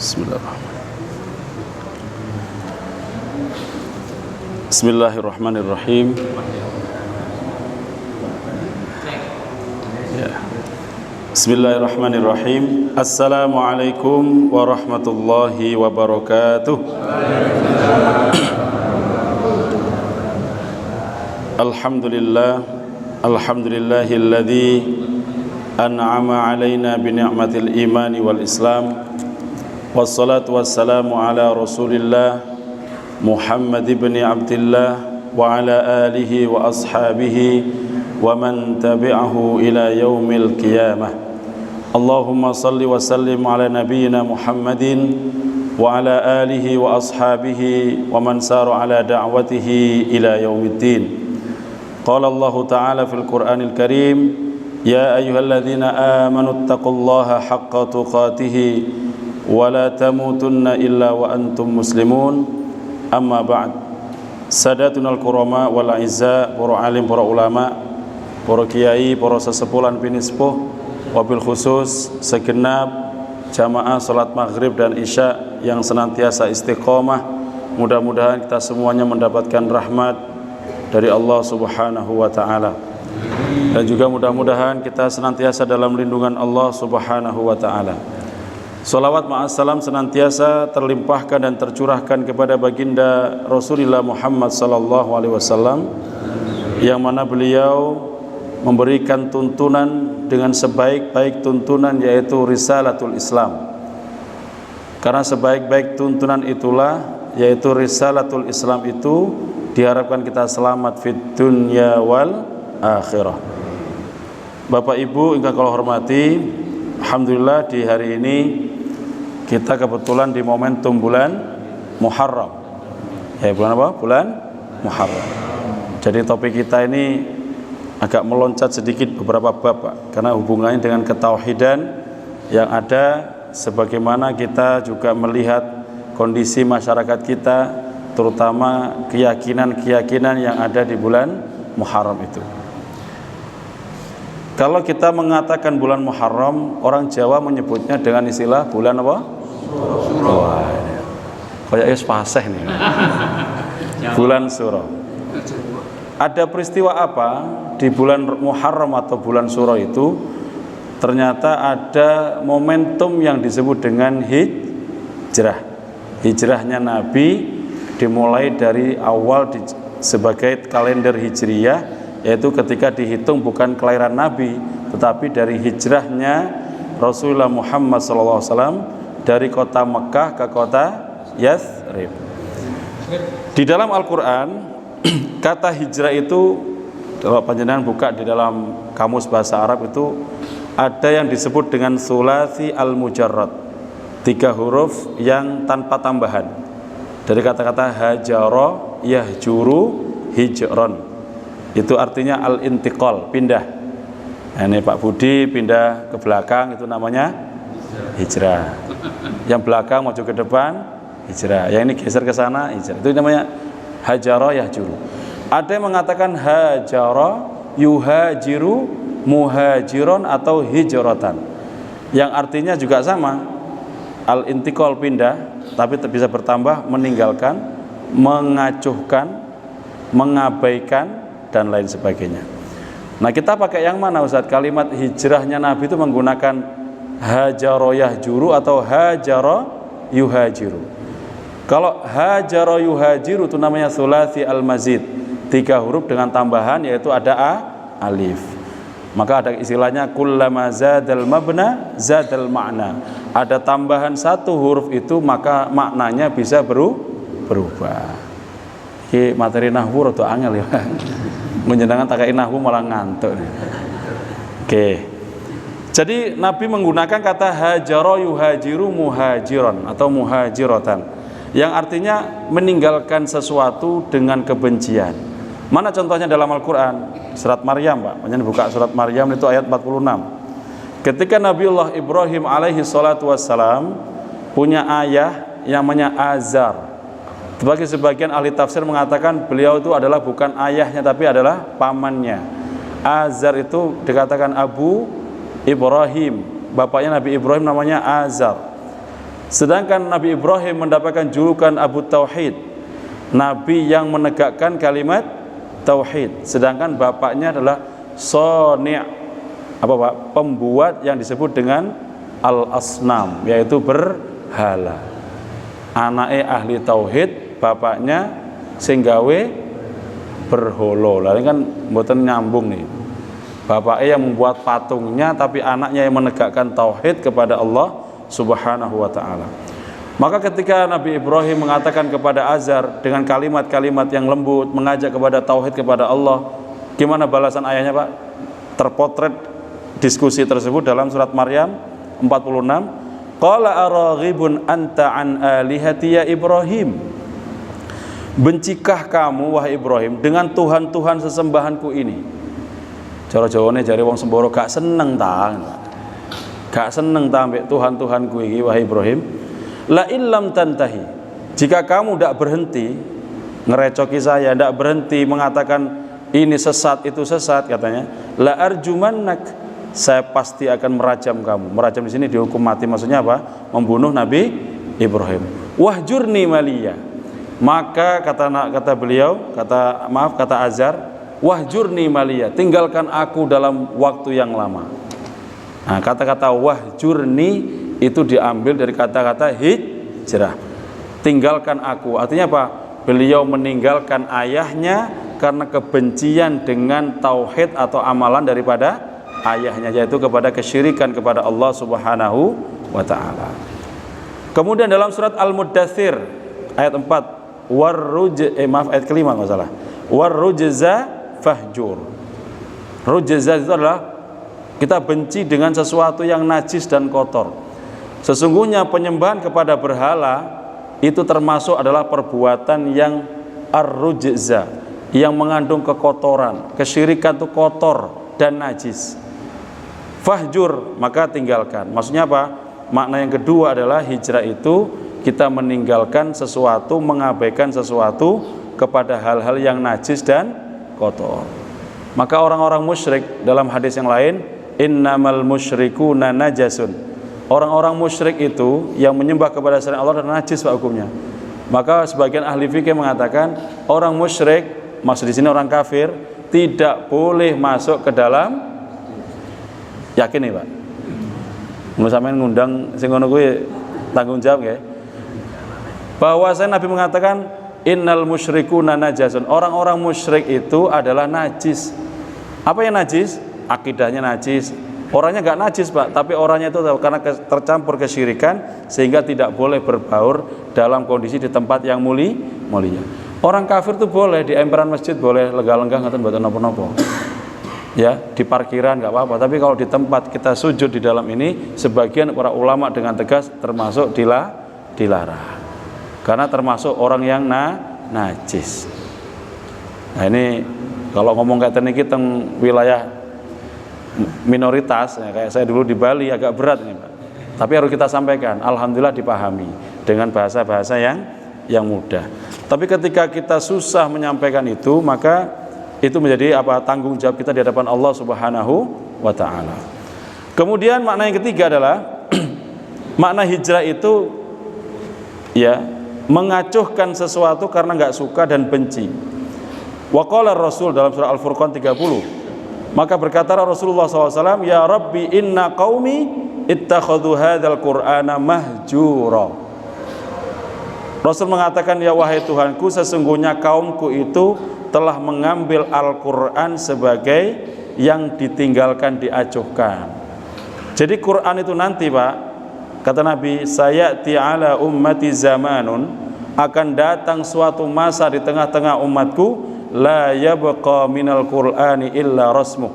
Bismillahirrahmanirrahim. Bismillahirrahmanirrahim. Assalamualaikum warahmatullahi wabarakatuh. Alhamdulillahilladzi an'ama alaina bi ni'matil imani wal islam. Wassalatu wassalamu ala Rasulillah Muhammad ibn Abdillah wa ala alihi wa ashabihi wa man tabi'ahu ila yaumil qiyamah. Allahumma salli wa sallim ala nabiyyina Muhammadin wa ala alihi wa ashabihi wa man sara ala da'watihi ila yaumiddin. Qala Allah ta'ala fil Qur'anil Karim, ya ayyuhalladzina amanu taqullaha haqqa tuqatih wa la tamutunna illa wa antum muslimun. Amma ba'd. Sadatunal kurama wal izza, para alim, para ulama, para kiai, para sesepuh lan pinispuh, wabil khusus segenap jamaah salat maghrib dan isya yang senantiasa istiqomah. Mudah-mudahan kita semuanya mendapatkan rahmat dari Allah Subhanahu wa taala. Dan juga mudah-mudahan kita senantiasa dalam lindungan Allah Subhanahu wa taala. Salawat ma'assalam senantiasa terlimpahkan dan tercurahkan kepada baginda Rasulullah Muhammad sallallahu alaihi wasallam, yang mana beliau memberikan tuntunan dengan sebaik-baik tuntunan, yaitu risalatul Islam. Karena sebaik-baik tuntunan itulah, yaitu risalatul Islam, itu diharapkan kita selamat fid dunya wal akhirah. Bapak Ibu yang kami hormati, alhamdulillah di hari ini kita kebetulan di momentum bulan Muharram. Bulan apa? Bulan Muharram. Jadi topik kita ini agak meloncat sedikit beberapa bab, Pak, karena hubungannya dengan ketauhidan yang ada, sebagaimana kita juga melihat kondisi masyarakat kita, terutama keyakinan-keyakinan yang ada di bulan Muharram itu. Kalau kita mengatakan bulan Muharram, orang Jawa menyebutnya dengan istilah bulan apa? Wah, kayak fasih nih. Bulan Suro. Ada peristiwa apa di bulan Muharram atau bulan Suro itu? Ternyata ada momentum yang disebut dengan hijrah. Hijrahnya Nabi dimulai dari awal sebagai kalender Hijriyah, yaitu ketika dihitung bukan kelahiran Nabi, tetapi dari hijrahnya Rasulullah Muhammad SAW dari kota Mekah ke kota Yathrib. Di dalam Al-Quran, kata hijrah itu, kalau panjenengan buka di dalam kamus bahasa Arab itu, ada yang disebut dengan sulasi al-mujarrad, 3 huruf yang tanpa tambahan. Dari kata-kata hajara yahjuru hijron, itu artinya al-intiqal, pindah. Nah, ini Pak Budi pindah ke belakang, itu namanya hijrah. Yang belakang maju ke depan, hijrah. Yang ini geser ke sana, hijrah. Itu namanya hajara yahjuru. Ada yang mengatakan hajara yuhajiru muhajiron atau hijratan, yang artinya juga sama, al-intiqal, pindah, tapi bisa bertambah meninggalkan, mengacuhkan, mengabaikan, dan lain sebagainya. Nah, kita pakai yang mana, Ustaz? Kalimat hijrahnya Nabi itu menggunakan hajara yahjuru atau hajara yuhajiru. Kalau hajara yuhajiru itu namanya sulasi al-mazid, 3 huruf dengan tambahan, yaitu ada alif. Maka ada istilahnya kullama zadal mabna zadal ma'na. Ada tambahan 1 huruf itu, maka maknanya bisa berubah. Ini materi nahwu atau angel ya. Menyenangkan takai nahwu malah ngantuk. Oke. Jadi Nabi menggunakan kata hajara yuhajiru muhajiron atau muhajiratan, yang artinya meninggalkan sesuatu dengan kebencian. Mana contohnya dalam Al-Quran? Surat Maryam, Pak. Menyenangkan buka surat Maryam itu ayat 46. Ketika Nabiullah Ibrahim alaihi salatu wassalam punya ayah yang namanya Azar. Bagi sebagian ahli tafsir mengatakan beliau itu adalah bukan ayahnya, tapi adalah pamannya. Azar itu dikatakan Abu Ibrahim, bapaknya Nabi Ibrahim namanya Azar. Sedangkan Nabi Ibrahim mendapatkan julukan Abu Tauhid, Nabi yang menegakkan kalimat Tauhid. Sedangkan bapaknya adalah Soni', apa Pak? Pembuat yang disebut dengan Al-Asnam, yaitu berhala. Anaknya ahli Tauhid, bapaknya sing gawe berhala. Lah ini kan mboten nyambung nih. Bapaknya yang membuat patungnya, tapi anaknya yang menegakkan Tauhid kepada Allah Subhanahu wa ta'ala. Maka ketika Nabi Ibrahim mengatakan kepada Azar dengan kalimat-kalimat yang lembut, mengajak kepada Tauhid kepada Allah, gimana balasan ayahnya Pak? Terpotret diskusi tersebut dalam surat Maryam 46. Qala araghibun anta an alihati ya Ibrahim. Bencikah kamu wahai Ibrahim dengan Tuhan-Tuhan sesembahanku ini? Cara Jawane jare wong semboro gak seneng ta. Gak seneng ta ambek Tuhan-Tuhanku iki wahai Ibrahim. La illam tantahi. Jika kamu tidak berhenti ngerecoki saya, tidak berhenti mengatakan ini sesat itu sesat katanya, la arjumannak, saya pasti akan merajam kamu. Merajam di sini dihukum mati, maksudnya apa? Membunuh Nabi Ibrahim. Wahjurni maliya. Maka kata beliau, kata Azar, wahjurni maliya, tinggalkan aku dalam waktu yang lama. Nah, kata-kata wahjurni itu diambil dari kata-kata hijrah. Tinggalkan aku. Artinya apa? Beliau meninggalkan ayahnya karena kebencian dengan tauhid atau amalan daripada ayahnya, yaitu kepada kesyirikan kepada Allah Subhanahu wa ta'ala. Kemudian dalam surat Al-Muddathir ayat 4, ayat kelima enggak salah. Warrujza fahjur. Rujza itu adalah kita benci dengan sesuatu yang najis dan kotor. Sesungguhnya penyembahan kepada berhala itu termasuk adalah perbuatan yang ar-rujza, yang mengandung kekotoran. Kesyirikan itu kotor dan najis. Fahjur, maka tinggalkan. Maksudnya apa? Makna yang kedua adalah hijrah itu kita meninggalkan sesuatu, mengabaikan sesuatu kepada hal-hal yang najis dan kotor. Maka orang-orang musyrik dalam hadis yang lain, innamal musyrikuna najasun. Orang-orang musyrik itu yang menyembah kepada selain Allah dan najis Pak hukumnya. Maka sebagian ahli fikih mengatakan orang musyrik, maksud di sini orang kafir, tidak boleh masuk ke dalam, yakin nih Pak? Mau sampean ngundang sing ngono kuwi tanggung jawab nggih. Bahwasanya Nabi mengatakan innal musyrikuna najasun. Orang-orang musyrik itu adalah najis. Apa yang najis? Akidahnya najis. Orangnya enggak najis Pak, tapi orangnya itu karena tercampur kesyirikan sehingga tidak boleh berbaur dalam kondisi di tempat yang mulia. Orang kafir itu boleh di emperan masjid, boleh lega-lenggah ngoten mboten napa-napa. Ya, di parkiran enggak apa-apa, tapi kalau di tempat kita sujud di dalam ini, sebagian para ulama dengan tegas termasuk dilarang. Karena termasuk orang yang najis. Nah, ini kalau ngomong kayak ini kita wilayah minoritas ya, kayak saya dulu di Bali agak berat ini Pak. Tapi harus kita sampaikan, alhamdulillah dipahami dengan bahasa-bahasa yang mudah. Tapi ketika kita susah menyampaikan itu, maka itu menjadi tanggung jawab kita di hadapan Allah Subhanahu wa ta'ala. Kemudian makna yang ketiga adalah makna hijrah itu ya mengacuhkan sesuatu karena enggak suka dan benci. Wa qala Rasul dalam surah Al-Furqan 30. Maka berkata Rasulullah SAW, ya Rabbi inna qaumi ittakhadhu hadzal qur'ana mahjura. Rasul mengatakan, ya wahai Tuhanku, sesungguhnya kaumku itu telah mengambil Al-Quran sebagai yang ditinggalkan, diacuhkan. Jadi Quran itu nanti Pak, kata Nabi, sayati ala ummati zamanun, akan datang suatu masa di tengah-tengah umatku, la yabqa minal qur'ani illa rasmuh,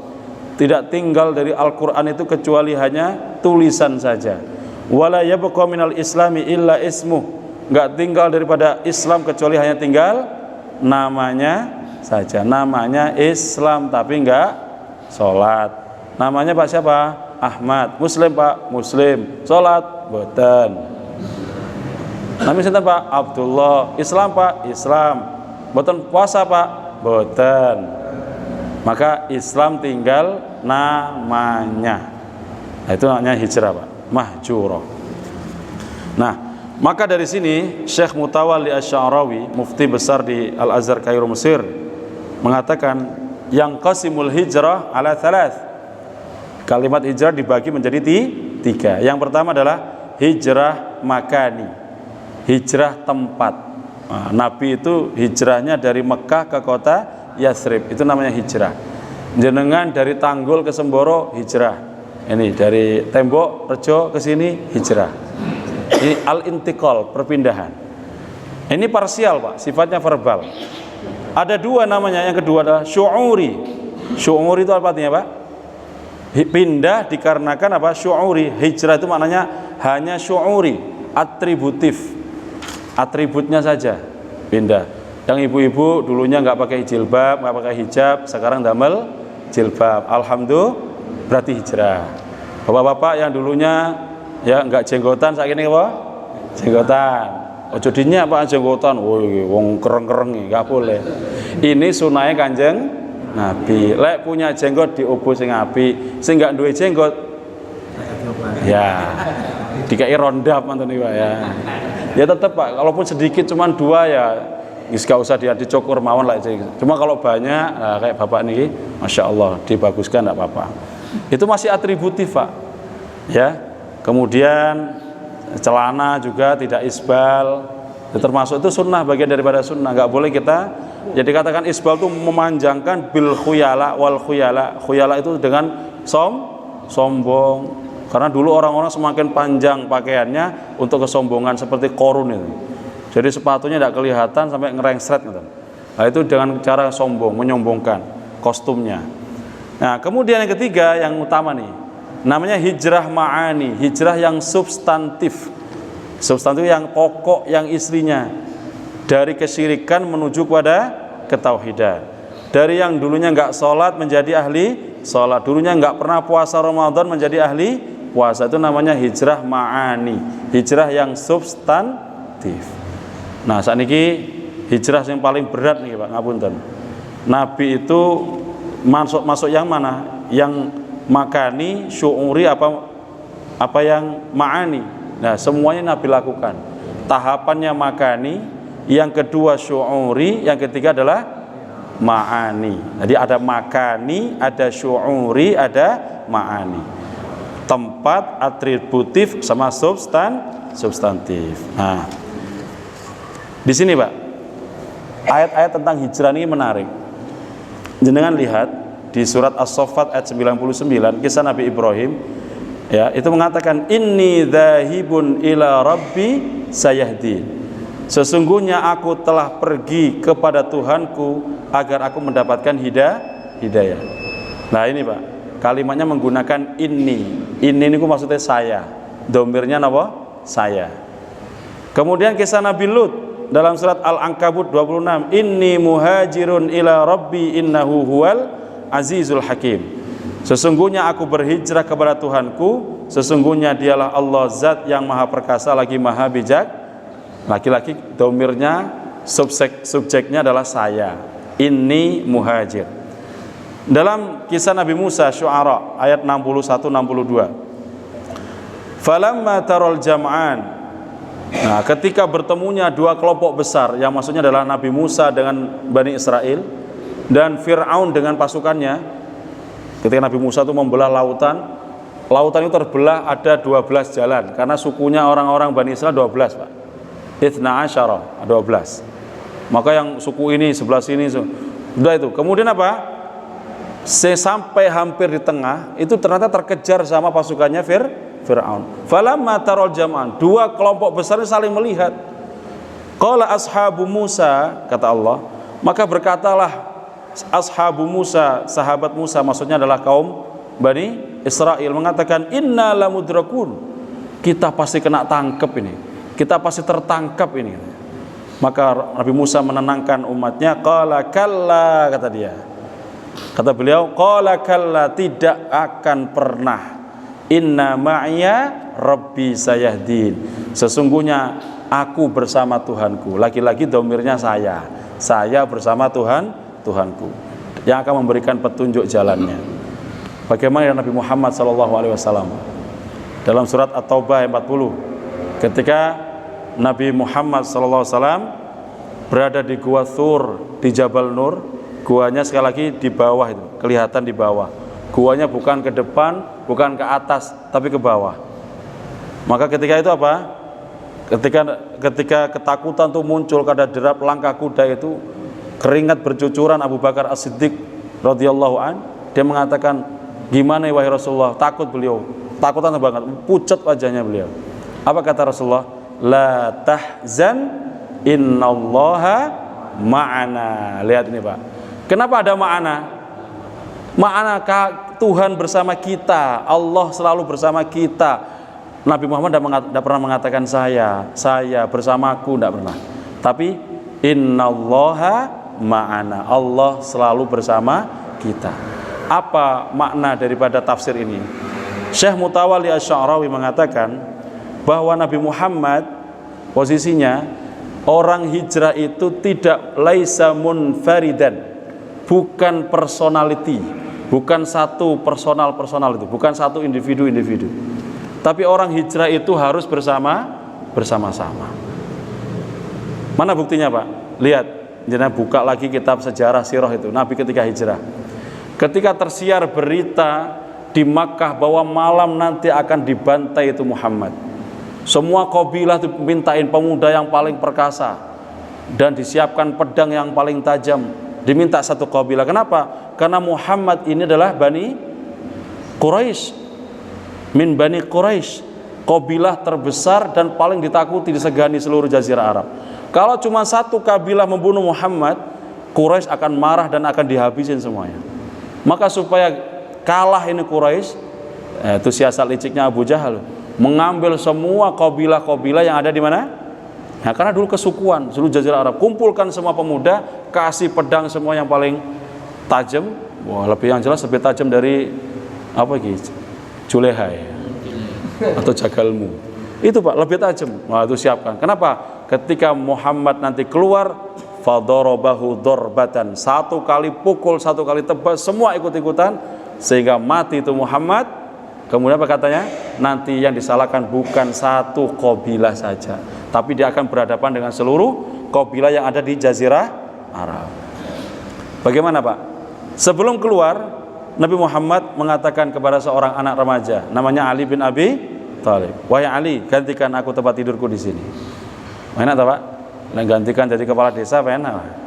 tidak tinggal dari Al-Quran itu kecuali hanya tulisan saja. Wala yabqa minal islami illa ismuh, enggak tinggal daripada Islam kecuali hanya tinggal namanya saja. Namanya Islam tapi enggak sholat. Namanya Pak siapa? Ahmad. Muslim Pak? Muslim. Sholat? Boten. Namanya siapa Pak? Abdullah. Islam Pak? Islam. Boten puasa Pak? Boten. Maka Islam tinggal namanya. Nah, itu namanya hijrah Pak, mahjurah. Nah, Maka dari sini Syekh Mutawalli Asy-Sya'rawi, mufti besar di Al-Azhar Kairo Mesir, mengatakan yang qasimul hijrah ala thalath. Kalimat hijrah dibagi menjadi tiga. Yang pertama adalah hijrah makani, hijrah tempat. Nah, Nabi itu hijrahnya dari Mekah ke kota Yathrib, itu namanya hijrah. Jenengan dari Tanggul ke Semboro hijrah. Ini dari Tembok Rejo ke sini hijrah. Ini al-intiqal, perpindahan. Ini parsial, Pak, sifatnya verbal. Ada dua namanya, yang kedua adalah syu'uri. Syu'uri itu apa artinya, Pak? Pindah dikarenakan apa? Syu'uri. Hijrah itu maknanya hanya syu'uri, atributif. Atributnya saja pindah. Yang ibu-ibu dulunya nggak pakai jilbab, nggak pakai hijab, sekarang damel jilbab. Alhamdulillah, berarti hijrah. Bapak-bapak yang dulunya ya nggak jenggotan, saat ini apa? Jenggotan. Ojo dinya Pak jenggotan. Wong kereng-kereng nggak boleh. Ini sunahnya Kanjeng Nabi. Lek punya jenggot diobo sing apik, sing nggak duwe jenggot ya dikai rondap manten iki Pak ya. Ya tetap Pak, kalaupun sedikit cuman 2 ya nggak usah dicukur mawon lah. Cuma kalau banyak nah, kayak bapak nih, masya Allah dibaguskan nggak apa-apa. Itu masih atributif Pak. Ya. Kemudian celana juga tidak isbal, termasuk itu sunnah, bagian daripada sunnah. Nggak boleh kita jadi katakan isbal itu memanjangkan bil khuyala wal khuyala. Khuyala itu dengan sombong. Karena dulu orang-orang semakin panjang pakaiannya untuk kesombongan, seperti Qorun itu. Jadi sepatunya tidak kelihatan sampai ngerengsret gitu. Nah, itu dengan cara sombong, menyombongkan kostumnya. Nah, kemudian yang ketiga yang utama nih, namanya hijrah ma'ani, hijrah yang substantif. Substantif yang pokok, yang islinya dari kesyirikan menuju pada ketauhidan. Dari yang dulunya nggak sholat menjadi ahli sholat, dulunya nggak pernah puasa Ramadan menjadi ahli puasa, itu namanya hijrah ma'ani, hijrah yang substantif. Nah, saat ini hijrah yang paling berat nih Pak, ngapunten. Nabi itu masuk yang mana? Yang makani, syu'uri, apa yang ma'ani. Nah, semuanya Nabi lakukan. Tahapannya makani, yang kedua syu'uri, yang ketiga adalah ma'ani. Jadi ada makani, ada syu'uri, ada ma'ani. Tempat, atributif sama substantif. Nah, di sini Pak, ayat-ayat tentang hijrah ini menarik. Jenengan lihat di surat As-Saffat ayat 99, kisah Nabi Ibrahim, ya, itu mengatakan inni dzahibun ila rabbi sayahdi. Sesungguhnya aku telah pergi kepada Tuhanku agar aku mendapatkan hidayah. Nah, ini Pak, kalimatnya menggunakan ini. Ini maksudnya saya. Domirnya apa? Saya. Kemudian kisah Nabi Lut dalam surat Al-Ankabut 26, inni muhajirun ila rabbi innahu huwal azizul hakim. Sesungguhnya aku berhijrah kepada Tuhanku, sesungguhnya dialah Allah zat yang maha perkasa lagi maha bijak. Laki-laki domirnya, subjeknya adalah saya. Inni muhajir. Dalam kisah Nabi Musa Syu'ara ayat 61-62, falamma taral jam'an, nah, ketika bertemunya 2 kelompok besar, yang maksudnya adalah Nabi Musa dengan Bani Israel dan Fir'aun dengan pasukannya. Ketika Nabi Musa itu membelah lautan itu terbelah ada 12 jalan, karena sukunya orang-orang Bani Israel 12 Pak, Ithna Asyara 12. Maka yang suku ini sebelah sini sudah itu. Kemudian apa? Sampai hampir di tengah itu ternyata terkejar sama pasukannya Fir'aun. Falamma taral jam'an, 2 kelompok besar saling melihat. Qala ashabu Musa, kata Allah, maka berkatalah ashabu Musa, sahabat Musa, maksudnya adalah kaum Bani Israel, mengatakan inna lamudrakun, kita pasti kena tangkap ini, kita pasti tertangkap ini. Maka Nabi Musa menenangkan umatnya, qala kalla, kata dia. Kata beliau, qala kalla, tidak akan pernah, inna ma'ya rabbi sayahdin, sesungguhnya aku bersama Tuhanku. Lagi-lagi domirnya saya bersama Tuhanku yang akan memberikan petunjuk jalannya. Bagaimana Nabi Muhammad SAW dalam surat At-Taubah 40, ketika Nabi Muhammad SAW berada di Gua Thur di Jabal Nur. Guanya sekali lagi di bawah itu, kelihatan di bawah. Guanya bukan ke depan, bukan ke atas, tapi ke bawah. Maka ketika itu apa? Ketika ketakutan itu muncul, kada derap langkah kuda itu, keringat bercucuran Abu Bakar As-Siddiq radhiyallahu an, dia mengatakan, "Gimana wahai Rasulullah?" Takut beliau, takutan banget, pucat wajahnya beliau. Apa kata Rasulullah? La tahzan innallaha ma'ana. Lihat ini Pak. Kenapa ada ma'ana? Ma'ana Tuhan bersama kita, Allah selalu bersama kita. Nabi Muhammad tidak pernah mengatakan saya bersamaku, tidak pernah. Tapi innallaha ma'ana, Allah selalu bersama kita. Apa makna daripada tafsir ini? Syekh Mutawalli Asy-Sya'rawi mengatakan bahwa Nabi Muhammad posisinya orang hijrah itu tidak laisa munfaridan, bukan personality, bukan satu personal itu, bukan satu individu. Tapi orang hijrah itu harus bersama-sama. Mana buktinya Pak? Lihat, jangan buka lagi kitab sejarah sirah itu, Nabi ketika hijrah. Ketika tersiar berita di Makkah bahwa malam nanti akan dibantai itu Muhammad, semua kabilah dimintain pemuda yang paling perkasa dan disiapkan pedang yang paling tajam, diminta satu kabilah. Kenapa? Karena Muhammad ini adalah Bani Quraisy, min Bani Quraisy, kabilah terbesar dan paling ditakuti, disegani seluruh jazirah Arab. Kalau cuma satu kabilah membunuh Muhammad, Quraisy akan marah dan akan dihabisin semuanya. Maka supaya kalah ini Quraisy, itu siasat liciknya Abu Jahal, mengambil semua kabilah-kabilah yang ada di mana? Nah, karena dulu kesukuan seluruh jazirah Arab, kumpulkan semua pemuda, kasih pedang semua yang paling tajam. Wah, lebih yang jelas lebih tajam dari apa gitu? Juleha ya, atau jagalmu. Itu Pak, lebih tajam. Wah, itu siapkan. Kenapa? Ketika Muhammad nanti keluar, fadarabahu darbatan, satu kali pukul, satu kali tebas, semua ikut-ikutan sehingga mati itu Muhammad. Kemudian apa katanya? Nanti yang disalahkan bukan satu kabilah saja, tapi dia akan berhadapan dengan seluruh kabilah yang ada di jazirah Arab. Bagaimana Pak? Sebelum keluar, Nabi Muhammad mengatakan kepada seorang anak remaja namanya Ali bin Abi Thalib, "Wahai Ali, gantikan aku tempat tidurku di sini." Enak tak Pak? Gantikan jadi kepala desa apa enak?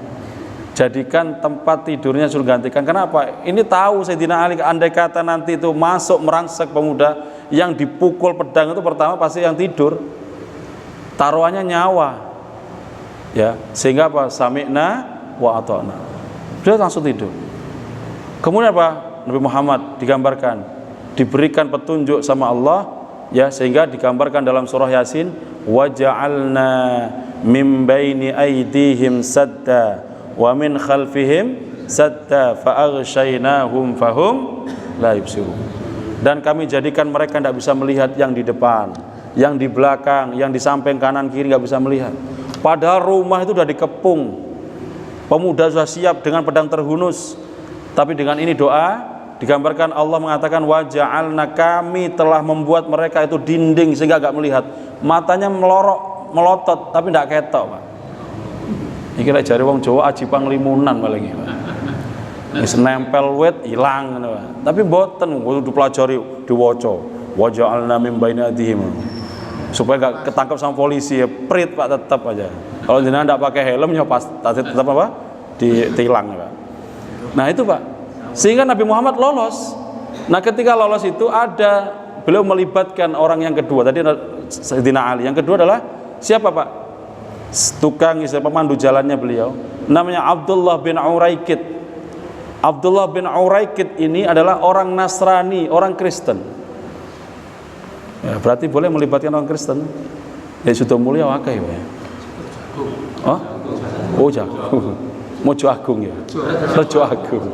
Jadikan tempat tidurnya suruh gantikan. Kenapa? Ini tahu Sayyidina Ali, andai kata nanti itu masuk merangsek pemuda yang dipukul pedang itu pertama pasti yang tidur. Taruhannya nyawa. Ya, sehingga apa? Sami'na wa ata'na. Dia langsung tidur. Kemudian apa? Nabi Muhammad digambarkan diberikan petunjuk sama Allah, ya, sehingga digambarkan dalam surah Yasin, waja'alna min baini aydihim sadda wa min khalfihim sadda fa'aghshaynahum fahum la yubsirun. Dan kami jadikan mereka tidak bisa melihat yang di depan, yang di belakang, yang di samping kanan kiri, nggak bisa melihat. Padahal rumah itu sudah dikepung, pemuda sudah siap dengan pedang terhunus. Tapi dengan ini doa digambarkan Allah mengatakan waja'alna, kami telah membuat mereka itu dinding sehingga gak melihat, matanya melotot tapi tidak ketok Pak. Ini kira jari wong Jawa aji panglimunan paling iki Pak. Wis nempel wit ilang ngono Pak. Tapi mboten kudu dipelajari diwaca waja'alna mim baini adihim supaya gak ketangkep sama polisi ya, prit Pak, tetap aja. Kalau jenengan tidak pakai helm ya pas tetap apa? Ditilang Pak. Nah itu Pak, sehingga Nabi Muhammad lolos. Nah ketika lolos itu ada, beliau melibatkan orang yang kedua. Tadi Sayyidina Ali, yang kedua adalah siapa Pak? Tukang pemandu jalannya beliau, namanya Abdullah bin Uraikid. Abdullah bin Uraikid ini adalah orang Nasrani, orang Kristen. Ya, berarti boleh melibatkan orang Kristen. Ya sudah mulia wakai ya. Oh jago. Mojo Agung ya, Mojo Agung.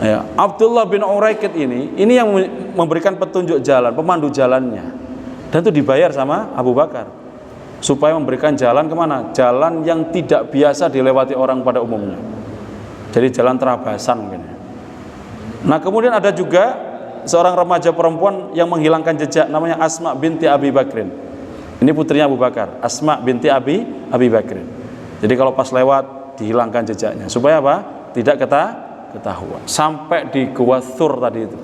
Ya, Abdullah bin Uraikid ini yang memberikan petunjuk jalan, pemandu jalannya, dan itu dibayar sama Abu Bakar supaya memberikan jalan kemana? Jalan yang tidak biasa dilewati orang pada umumnya. Jadi jalan terabasan mungkin. Nah kemudian ada juga seorang remaja perempuan yang menghilangkan jejak, namanya Asma binti Abi Bakrin. Ini putrinya Abu Bakar, Asma binti Abi Bakr. Jadi kalau pas lewat dihilangkan jejaknya supaya apa? Tidak ketahuan. Sampai di Gua Tsur tadi itu.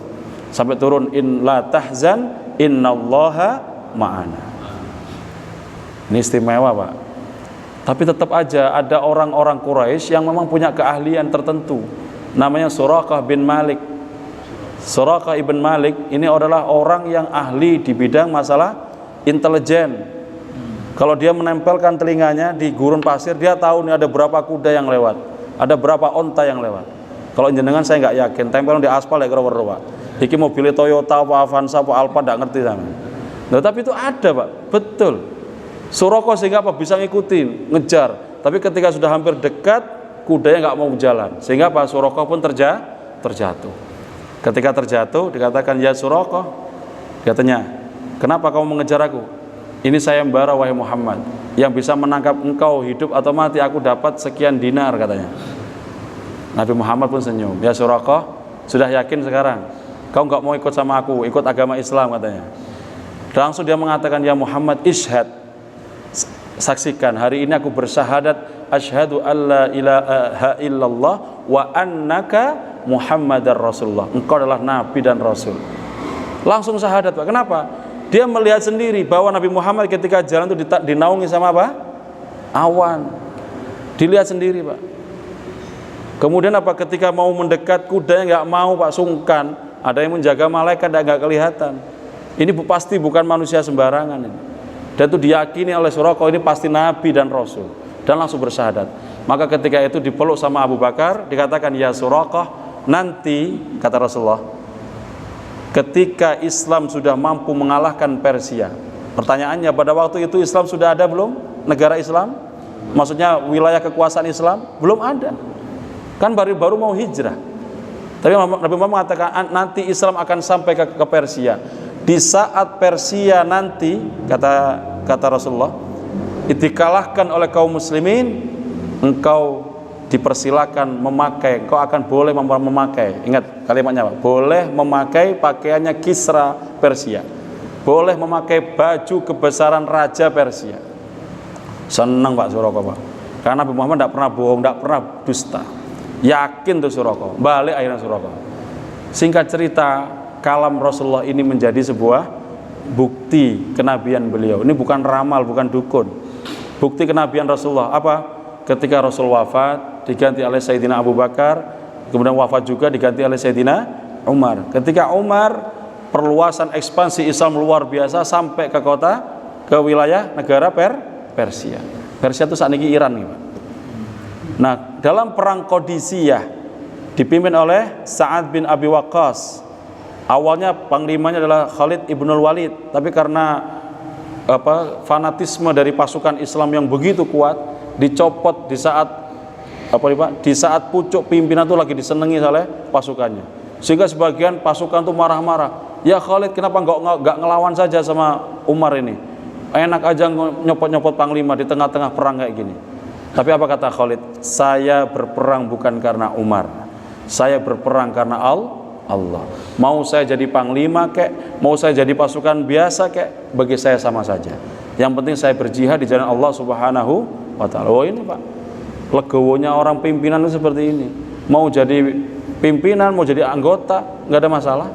Sampai turun in la tahzan innallaha ma'ana. Ini istimewa, Pak. Tapi tetap aja ada orang-orang Quraisy yang memang punya keahlian tertentu. Namanya Suraqah bin Malik. Suraqah ibn Malik ini adalah orang yang ahli di bidang masalah intelijen. Kalau dia menempelkan telinganya di gurun pasir, dia tahu nih ada berapa kuda yang lewat, ada berapa onta yang lewat. Kalau jenengan saya nggak yakin, tempel di aspal ya kira-kira, Pak. Iki mobil Toyota, apa Avanza, apa Alfa, nggak ngerti sama. Nah, tapi itu ada, Pak, betul. Suraqah sehingga apa bisa ngikutin, ngejar. Tapi ketika sudah hampir dekat, kudanya nggak mau jalan, sehingga Pak Suraqah pun terjatuh. Ketika terjatuh, dikatakan ya Suraqah, katanya, kenapa kamu mengejar aku? Ini sayembara wahai Muhammad, yang bisa menangkap engkau hidup atau mati aku dapat sekian dinar, katanya. Nabi Muhammad pun senyum. Ya Suraqah, sudah yakin sekarang kau nggak mau ikut sama aku, ikut agama Islam, katanya. Langsung dia mengatakan, ya Muhammad, ishhad, saksikan, hari ini aku bersyahadat asyhadu alla ilaha illallah wa annaka Muhammadar Rasulullah, engkau adalah Nabi dan Rasul. Langsung syahadat, Pak. Kenapa? Dia melihat sendiri bahwa Nabi Muhammad ketika jalan itu dinaungi sama apa? Awan. Dilihat sendiri, Pak. Kemudian apa? Ketika mau mendekat, kudanya nggak mau, Pak, sungkan. Ada yang menjaga malaikat, nggak kelihatan. Ini pasti bukan manusia sembarangan ini. Dan itu diyakini oleh Suraqah ini pasti Nabi dan Rasul. Dan langsung bersyahadat. Maka ketika itu dipeluk sama Abu Bakar, dikatakan ya Suraqah, nanti kata Rasulullah, ketika Islam sudah mampu mengalahkan Persia. Pertanyaannya, pada waktu itu Islam sudah ada belum? Negara Islam? Maksudnya wilayah kekuasaan Islam? Belum ada. Kan baru mau hijrah. Tapi Nabi Muhammad mengatakan nanti Islam akan sampai ke Persia. Di saat Persia nanti, kata Rasulullah, dikalahkan oleh kaum muslimin, engkau dipersilakan memakai, kau akan boleh memakai, ingat kalimatnya, Pak, boleh memakai pakaiannya Kisra Persia, boleh memakai baju kebesaran Raja Persia. Senang Pak Suraqah, Pak, karena Nabi Muhammad tidak pernah bohong, tidak pernah dusta, yakin tuh Suraqah. Balik akhirnya Suraqah. Singkat cerita, kalam Rasulullah ini menjadi sebuah bukti kenabian beliau. Ini bukan ramal, bukan dukun. Bukti kenabian Rasulullah apa? Ketika Rasul wafat diganti oleh Sayyidina Abu Bakar, kemudian wafat juga diganti oleh Sayyidina Umar. Ketika Umar, perluasan ekspansi Islam luar biasa sampai ke wilayah negara Persia. Persia itu saat ini Iran nih, Pak. Nah, dalam perang Qadisiyah dipimpin oleh Sa'ad bin Abi Waqqas. Awalnya panglimanya adalah Khalid ibnul Walid, tapi karena fanatisme dari pasukan Islam yang begitu kuat, dicopot di saat di saat pucuk pimpinan itu lagi disenangi oleh pasukannya, sehingga sebagian pasukan itu marah-marah. Ya Khalid, kenapa nggak ngelawan saja sama Umar ini? Enak aja nyopot-nyopot panglima di tengah-tengah perang kayak gini. Tapi apa kata Khalid? Saya berperang bukan karena Umar, saya berperang karena Allah. Mau saya jadi panglima kek, mau saya jadi pasukan biasa kek, bagi saya sama saja. Yang penting saya berjihad di jalan Allah Subhanahu wa ta'ala. Oh ini, Pak, legowonya orang pimpinan itu seperti ini. Mau jadi pimpinan, mau jadi anggota, nggak ada masalah.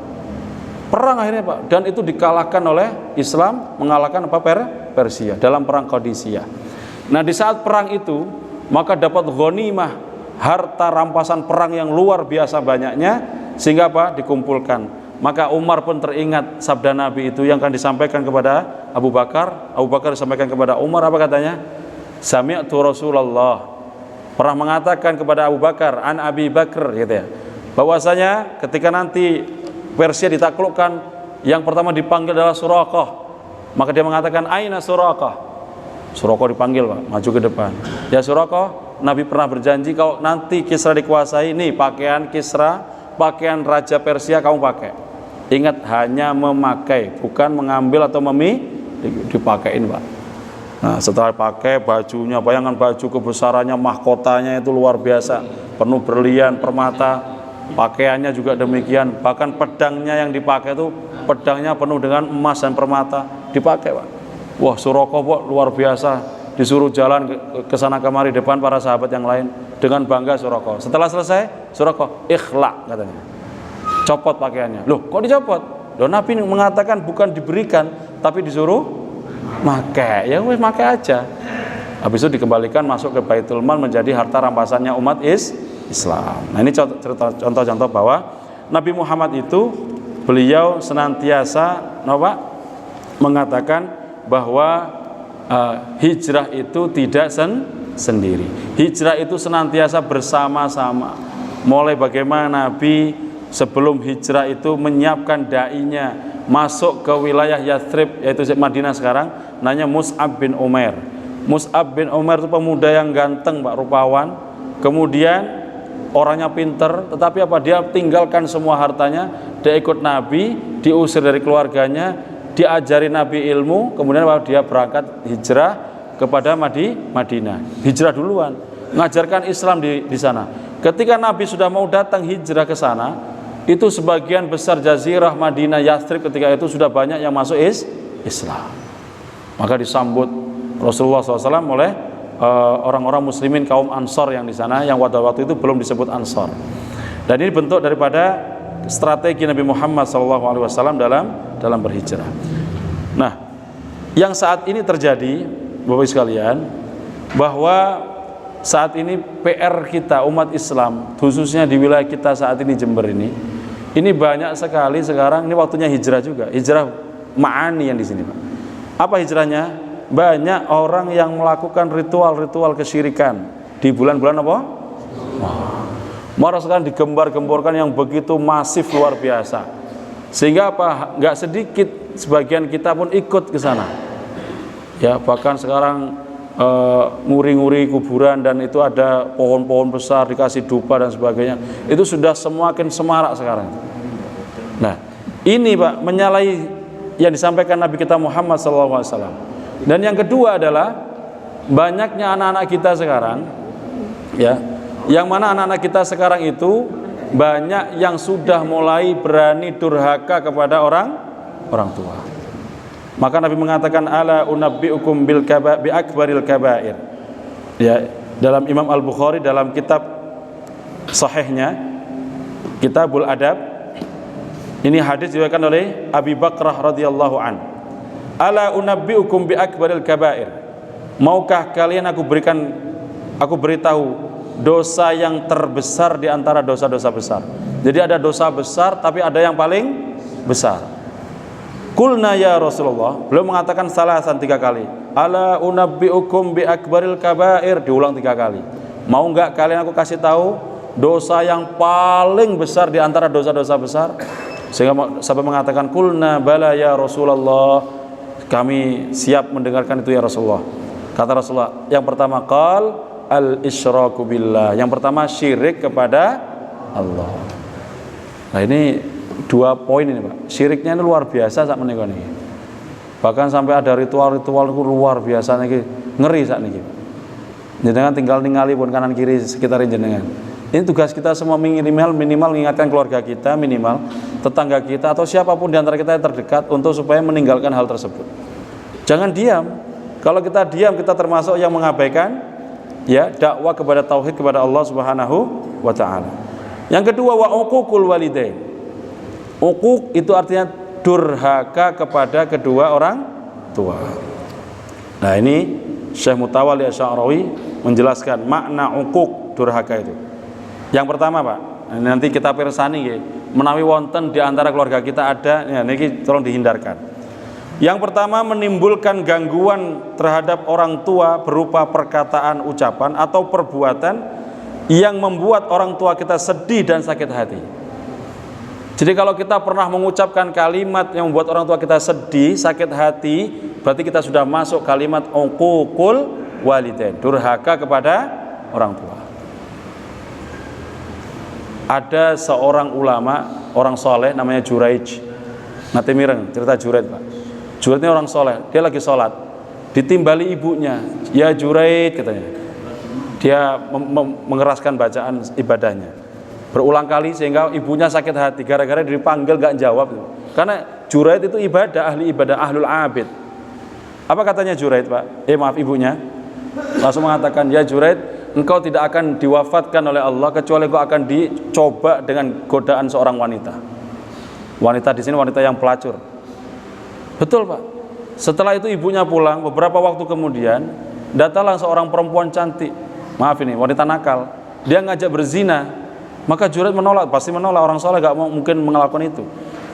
Perang akhirnya, Pak, dan itu dikalahkan oleh Islam, mengalahkan Persia dalam perang Qadisiyah. Nah, di saat perang itu maka dapat ghanimah, harta rampasan perang yang luar biasa banyaknya, sehingga apa? Dikumpulkan. Maka Umar pun teringat sabda Nabi itu yang akan disampaikan kepada Abu Bakar. Abu Bakar disampaikan kepada Umar, apa katanya? Sami'tu Rasulullah pernah mengatakan kepada Abu Bakar, an Abi Bakr, gitu ya, bahwasanya ketika nanti Persia ditaklukkan, yang pertama dipanggil adalah Suraqah. Maka dia mengatakan, aina Suraqah? Suraqah dipanggil, Pak, maju ke depan. Ya Suraqah, Nabi pernah berjanji kalau nanti Kisra dikuasai, nih pakaian Kisra, pakaian Raja Persia kamu pakai. Ingat, hanya memakai, bukan mengambil atau dipakein, Pak. Nah, setelah pakai bajunya, bayangkan baju kebesarannya, mahkotanya itu luar biasa, penuh berlian, permata, pakaiannya juga demikian, bahkan pedangnya yang dipakai itu pedangnya penuh dengan emas dan permata dipakai, Pak. Wah, Suraka kok luar biasa, disuruh jalan ke sana kemari depan para sahabat yang lain dengan bangga Suraka. Setelah selesai, Suraka ikhlak katanya. Copot pakaiannya. Loh, kok dicopot? Loh, Nabi mengatakan bukan diberikan tapi disuruh pakai. Ya wes pakai aja. Habis itu dikembalikan masuk ke Baitul Mal menjadi harta rampasannya umat Islam. Nah, ini contoh-contoh bahwa Nabi Muhammad itu beliau senantiasa mengatakan bahwa hijrah itu tidak sendiri. Hijrah itu senantiasa bersama-sama. Mulai bagaimana Nabi sebelum hijrah itu menyiapkan dai-nya masuk ke wilayah Yathrib, yaitu Madinah sekarang, namanya Mus'ab bin Umair. Mus'ab bin Umair itu pemuda yang ganteng, Pak, rupawan. Kemudian orangnya pinter, tetapi apa? Dia tinggalkan semua hartanya, dia ikut Nabi, diusir dari keluarganya, diajari Nabi ilmu, kemudian dia berangkat hijrah kepada Madinah. Hijrah duluan, mengajarkan Islam di sana. Ketika Nabi sudah mau datang hijrah ke sana, itu sebagian besar jazirah Madinah Yathrib ketika itu sudah banyak yang masuk Islam. Maka disambut Rasulullah SAW oleh orang-orang muslimin kaum Ansor yang di sana, yang waktu itu belum disebut Ansor. Dan ini bentuk daripada strategi Nabi Muhammad SAW dalam berhijrah. Nah, yang saat ini terjadi, Bapak sekalian, bahwa saat ini PR kita umat Islam, khususnya di wilayah kita saat ini Jember ini banyak sekali sekarang. Ini waktunya hijrah juga, hijrah ma'ani yang di sini, Pak. Apa hijrahnya? Banyak orang yang melakukan ritual-ritual kesyirikan di bulan-bulan apa? Marah sekarang digembar-gemborkan yang begitu masif luar biasa, sehingga apa? Nggak sedikit sebagian kita pun ikut ke sana. Ya, bahkan sekarang nguri-nguri kuburan dan itu ada pohon-pohon besar dikasih dupa dan sebagainya. Itu sudah semakin semarak sekarang. Nah, ini Pak menyalahi yang disampaikan Nabi kita Muhammad SAW. Dan yang kedua adalah banyaknya anak-anak kita sekarang, ya, yang mana anak-anak kita sekarang itu banyak yang sudah mulai berani durhaka kepada orang tua. Maka Nabi mengatakan ala unabbiukum bi akbaril kabair. Ya, dalam Imam Al-Bukhari dalam kitab sahihnya Kitabul Adab, ini hadis diriwayatkan oleh Abi Bakrah radhiyallahu an. Ala unabbiukum bi akbaril kabair. Maukah kalian aku beritahu dosa yang terbesar di antara dosa-dosa besar. Jadi ada dosa besar tapi ada yang paling besar. Qulna ya Rasulullah, beliau mengatakan salasan 3 kali. Ala unabbiukum bi akbaril kabair, diulang 3 kali. Mau enggak kalian aku kasih tahu dosa yang paling besar di antara dosa-dosa besar? Sehingga sahabat mengatakan qulna bala ya Rasulullah, kami siap mendengarkan itu ya Rasulullah. Kata Rasulullah, yang pertama qal al-isyraku billah. Yang pertama syirik kepada Allah. Nah, ini 2 poin ini, Pak. Syiriknya ini luar biasa saat menikah ini. Bahkan sampai ada ritual-ritual itu luar biasa nih, ngeri saat ini. Jenengan tinggal ningali pun kanan kiri sekitar jenengan. Ini tugas kita semua minimal mengingatkan keluarga kita, minimal tetangga kita atau siapapun di antara kita yang terdekat untuk supaya meninggalkan hal tersebut. Jangan diam. Kalau kita diam, kita termasuk yang mengabaikan ya dakwah kepada tauhid kepada Allah Subhanahu wa taala. Yang kedua, wa uququl walidain. Uquq itu artinya durhaka kepada kedua orang tua. Nah, ini Syekh Mutawalli Asy'arawi menjelaskan makna uquq durhaka itu. Yang pertama, Pak, nanti kita pirsani nggih, menawi wonten di antara keluarga kita ada ya niki tolong dihindarkan. Yang pertama, menimbulkan gangguan terhadap orang tua berupa perkataan, ucapan atau perbuatan yang membuat orang tua kita sedih dan sakit hati. Jadi kalau kita pernah mengucapkan kalimat yang membuat orang tua kita sedih, sakit hati, berarti kita sudah masuk kalimat uququl walidain, durhaka kepada orang tua. Ada seorang ulama, orang soleh namanya Juraij. Nanti mireng cerita Juraij, Pak. Juraij ini orang soleh, dia lagi sholat, ditimbali ibunya, ya Juraij katanya. Dia mengeraskan bacaan ibadahnya berulang kali sehingga ibunya sakit hati gara-gara dipanggil gak jawab. Karena Juraij itu ibadah, ahli ibadah, ahlul abid. Apa katanya Juraid, Pak? Maaf, ibunya langsung mengatakan, ya Juraid, engkau tidak akan diwafatkan oleh Allah kecuali engkau akan dicoba dengan godaan seorang wanita. Wanita di sini wanita yang pelacur. Betul, Pak. Setelah itu ibunya pulang, beberapa waktu kemudian datanglah seorang perempuan cantik. Maaf, ini wanita nakal. Dia ngajak berzina. Maka Juraid menolak, pasti menolak, orang soleh gak mungkin melakukan itu.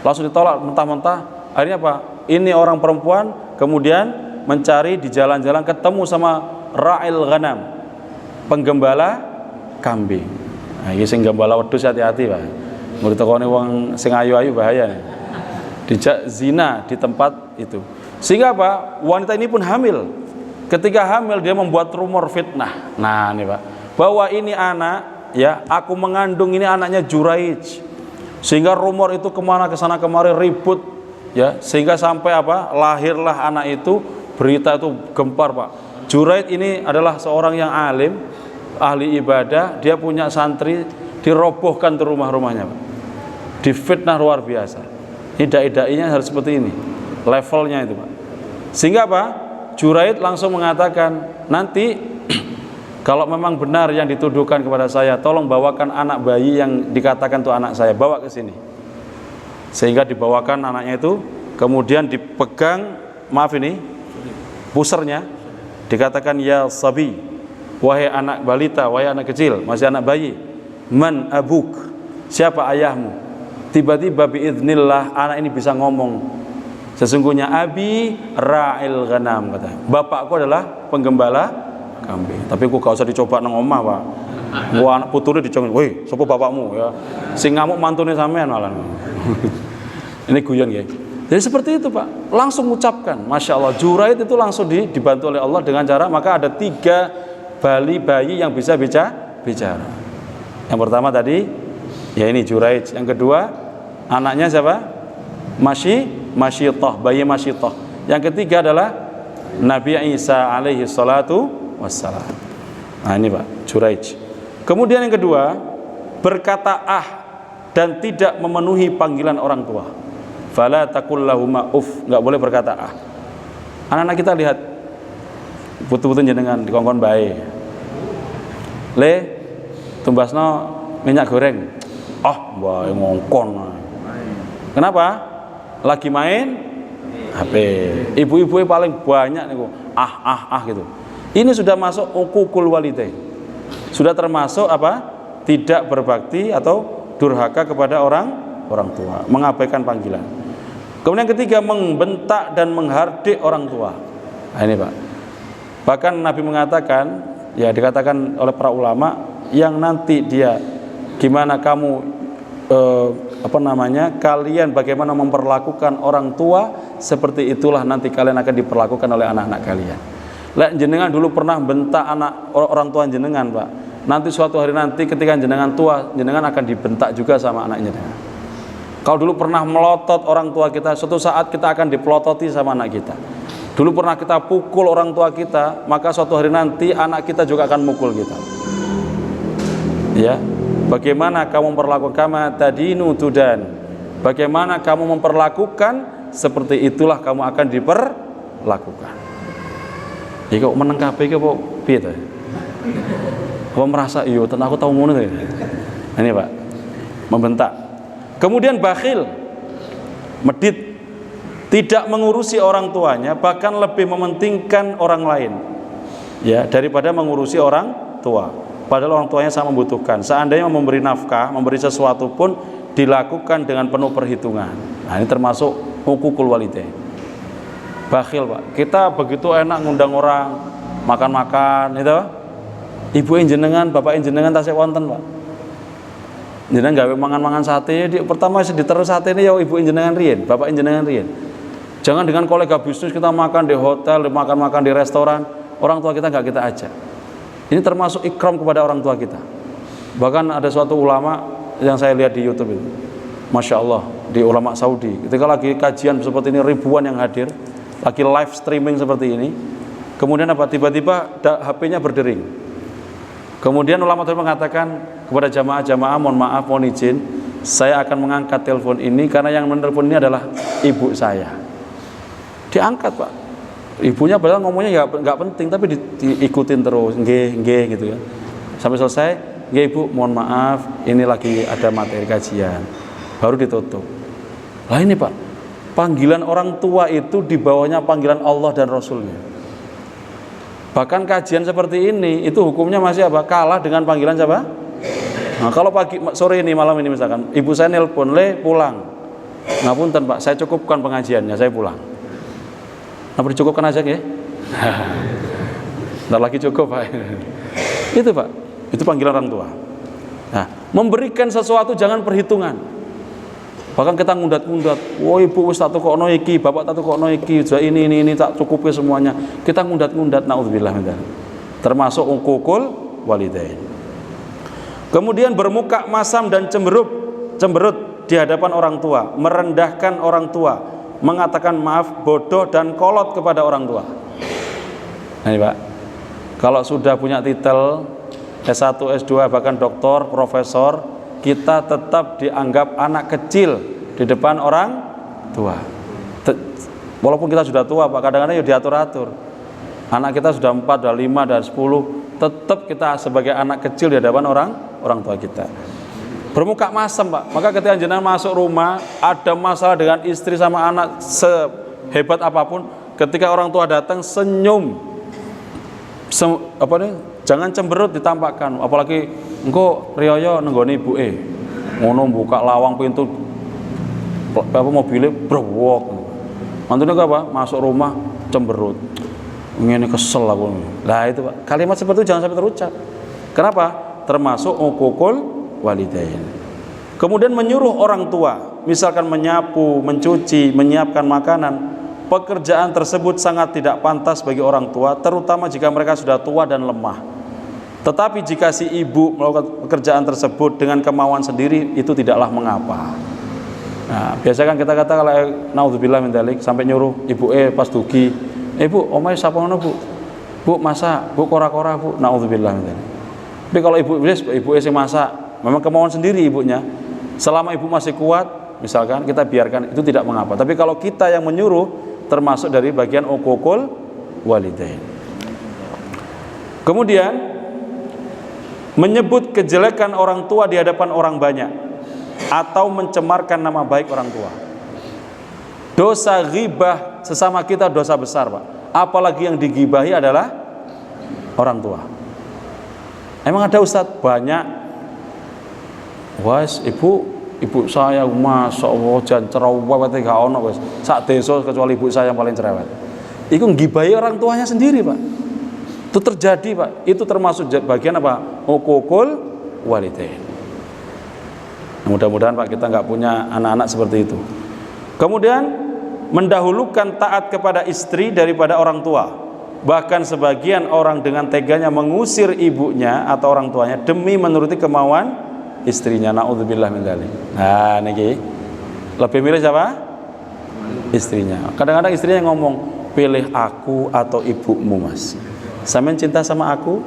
Langsung ditolak mentah-mentah. Akhirnya apa? Ini orang perempuan kemudian mencari di jalan-jalan, ketemu sama ra'il ghanam, penggembala kambing. Nah, ini sing gembala wedhus, hati-hati, Pak. Murid tekone wong sing ayu-ayu bahaya. Dijak zina di tempat itu. Sehingga apa? Wanita ini pun hamil. Ketika hamil dia membuat rumor fitnah. Nah, ini Pak, bahwa ini anak, ya, aku mengandung ini anaknya Juraij. Sehingga rumor itu kemana kesana kemari ribut, ya, sehingga sampai apa? Lahirlah anak itu, berita itu gempar, Pak. Juraid ini adalah seorang yang alim, ahli ibadah, dia punya santri, dirobohkan ke rumah-rumahnya, Pak. Difitnah luar biasa. Ini dai-dainya harus seperti ini, levelnya itu, Pak. Sehingga apa? Juraid langsung mengatakan, nanti kalau memang benar yang dituduhkan kepada saya, tolong bawakan anak bayi yang dikatakan itu anak saya, bawa ke sini. Sehingga dibawakan anaknya itu, kemudian dipegang, maaf ini, pusernya, dikatakan, ya sabi, wahai anak balita, wahai anak kecil, masih anak bayi, man abuk, siapa ayahmu? Tiba-tiba biiznillah anak ini bisa ngomong, sesungguhnya abi ra'il ghanam, kata, bapakku adalah penggembala kambing. Tapi aku gak usah dicoba nang omah, Pak. Gua anak putune dicongin, "Woi, sapa bapakmu?" ya. Sing ngamuk mantune sampean malah. Ini guyon ya. Jadi seperti itu, Pak. Langsung ucapkan, Masya Allah. Juraid itu langsung dibantu oleh Allah dengan cara, maka ada 3 bayi yang bisa bicara. Yang pertama tadi, ya ini Juraid. Yang kedua, anaknya siapa? Masyitah, bayi Masyitah. Yang ketiga adalah Nabi Isa alaihi salatu wassalam. Nah ini, Pak, Juraid. Kemudian yang kedua, berkata dan tidak memenuhi panggilan orang tua. Fala taqul lahuma uff, enggak boleh berkata Anak-anak kita lihat putu-putu jenengan dikongkon bae. Le tumbasno minyak goreng. Bae ngongkon. Kenapa? Lagi main HP. Ibu-ibu paling banyak niku gitu. Ini sudah masuk uququl walidain. Sudah termasuk apa? Tidak berbakti atau durhaka kepada orang tua, mengabaikan panggilan. Kemudian yang ketiga, membentak dan menghardik orang tua. Nah, ini, Pak. Bahkan Nabi mengatakan, ya dikatakan oleh para ulama, yang nanti dia gimana kamu kalian bagaimana memperlakukan orang tua, seperti itulah nanti kalian akan diperlakukan oleh anak-anak kalian. Jenengan dulu pernah bentak orang tua jenengan, Pak. Nanti suatu hari nanti ketika jenengan tua, jenengan akan dibentak juga sama anaknya. Kalau dulu pernah melotot orang tua kita, suatu saat kita akan dipelototi sama anak kita. Dulu pernah kita pukul orang tua kita, maka suatu hari nanti anak kita juga akan mukul kita. Ya, bagaimana kamu memperlakukan kama tadinu tudan? Bagaimana kamu memperlakukan, seperti itulah kamu akan diperlakukan. Ya kok meneng kabeh iki apa piye to? Apa merasa iya tenan aku tahu ngono to. Ini, Pak, membentak. Kemudian bakhil, medit, tidak mengurusi orang tuanya, bahkan lebih mementingkan orang lain, ya, daripada mengurusi orang tua. Padahal orang tuanya sama membutuhkan. Seandainya memberi nafkah, memberi sesuatu pun dilakukan dengan penuh perhitungan. Nah, ini termasuk uququl walidain. Bakhil, Pak. Kita begitu enak ngundang orang makan-makan, itu ibu jenengan, bapak jenengan tasih wonten, Pak. Jenengan gawe mangan-mangan sate, pertama diterus sate ini ya ibu jenengan riyen, bapak jenengan riyen. Jangan dengan kolega bisnis kita makan di hotel, makan-makan di restoran, orang tua kita nggak kita ajak. Ini termasuk ikram kepada orang tua kita. Bahkan ada suatu ulama yang saya lihat di YouTube itu, Masya Allah, di ulama Saudi, ketika lagi kajian seperti ini, ribuan yang hadir, lagi live streaming seperti ini, kemudian apa? Tiba-tiba HP-nya berdering. Kemudian ulama itu mengatakan kepada jamaah-jamaah, mohon maaf, mohon izin, saya akan mengangkat telepon ini karena yang menelepon ini adalah ibu saya. Diangkat, Pak. Ibunya padahal ngomongnya nggak penting, tapi diikutin terus, nggih gitu ya. Sampai selesai, nggih Ibu, mohon maaf, ini lagi ada materi kajian. Baru ditutup. Lah ini Pak, panggilan orang tua itu di bawahnya panggilan Allah dan Rasulnya. Bahkan kajian seperti ini, itu hukumnya masih apa? Kalah dengan panggilan siapa? Nah, kalau sore ini, malam ini misalkan, ibu saya nelpon, pulang. Ngapunten Pak, saya cukupkan pengajiannya, saya pulang. Apa dicukupkan aja ya? Ntar lagi cukup Pak. Itu Pak, itu panggilan orang tua. Nah, memberikan sesuatu jangan perhitungan. Bahkan kita ngundat-ngundat, wah ibu wis tak tukokno iki, bapak tak tukokno iki, ini tak cukupi semuanya. Kita ngundat-ngundat, naudzubillah min dzalik. Termasuk uququl walidain. Kemudian bermuka masam dan cemberut di hadapan orang tua, merendahkan orang tua, mengatakan maaf, bodoh dan kolot kepada orang tua. Nah ini Pak, kalau sudah punya titel S1, S2, bahkan doktor, profesor, kita tetap dianggap anak kecil di depan orang tua. Walaupun kita sudah tua Pak, kadang-kadang ya diatur-atur. Anak kita sudah 4, sudah 5, sudah 10, tetap kita sebagai anak kecil di hadapan orang tua kita. Bermuka masam Pak, maka ketika jenengan masuk rumah, ada masalah dengan istri sama anak sehebat apapun, ketika orang tua datang, senyum, jangan cemberut ditampakkan. Apalagi engko riyo nenggone ibuke ngono buka lawang pintu mobilnya brewok. Mantune apa? Masuk rumah cemberut. Ngene kesel aku. Lah itu Pak, kalimat seperti itu jangan sampai terucap. Kenapa? Termasuk uququl walidain. Kemudian menyuruh orang tua, misalkan menyapu, mencuci, menyiapkan makanan. Pekerjaan tersebut sangat tidak pantas bagi orang tua, terutama jika mereka sudah tua dan lemah. Tetapi jika si ibu melakukan pekerjaan tersebut dengan kemauan sendiri, itu tidaklah mengapa. Nah, biasa kan kita kata kalau naudzubillah min dzalik sampai nyuruh ibu pas dugi, "Bu, omahe sapa ngono, Bu? Bu, masak, Bu kora-kora, Bu." Naudzubillah min dzalik. Tapi kalau ibu sing masak, memang kemauan sendiri ibunya. Selama ibu masih kuat, misalkan kita biarkan, itu tidak mengapa. Tapi kalau kita yang menyuruh, termasuk dari bagian uququl walidain. Kemudian menyebut kejelekan orang tua di hadapan orang banyak atau mencemarkan nama baik orang tua. Dosa ghibah sesama kita dosa besar Pak. Apalagi yang digibahi adalah orang tua. Emang ada Ustadz? Banyak. Wes ibu saya masya Allah jan cerewet gak ono wes sak desa kecuali ibu saya yang paling cerewet. Iku ngibahi orang tuanya sendiri Pak. Itu terjadi Pak. Itu termasuk bagian apa? Uququl walidain. Mudah-mudahan Pak kita nggak punya anak-anak seperti itu. Kemudian mendahulukan taat kepada istri daripada orang tua. Bahkan sebagian orang dengan teganya mengusir ibunya atau orang tuanya demi menuruti kemauan istrinya. Naudzubillah min dzalik. Nah niki lebih milih siapa? Istrinya. Kadang-kadang istrinya ngomong, "Pilih aku atau ibumu Mas. Sampean cinta sama aku?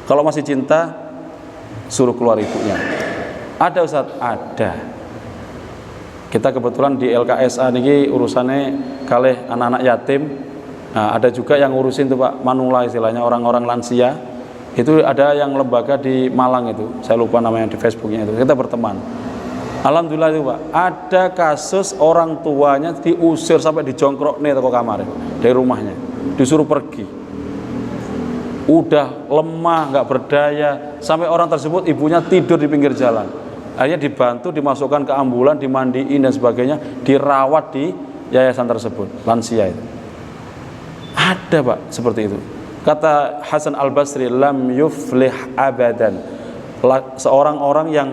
Kalau masih cinta, suruh keluar ibunya." Ada Ustaz? Ada. Kita kebetulan di LKSA niki urusannya kalih anak-anak yatim. Nah, ada juga yang ngurusin tuh Pak, manula istilahnya, orang-orang lansia. Itu ada yang lembaga di Malang itu, saya lupa namanya, di Facebooknya itu, kita berteman. Alhamdulillah itu Pak, ada kasus orang tuanya diusir sampai dijongkrok nih toko kamar dari rumahnya, disuruh pergi. Udah lemah, nggak berdaya, sampai orang tersebut ibunya tidur di pinggir jalan. Akhirnya dibantu, dimasukkan ke ambulan, dimandiin dan sebagainya, dirawat di yayasan tersebut, lansia itu. Ada Pak seperti itu. Kata Hasan Al-Basri, lam yuflih abadan. Seorang orang yang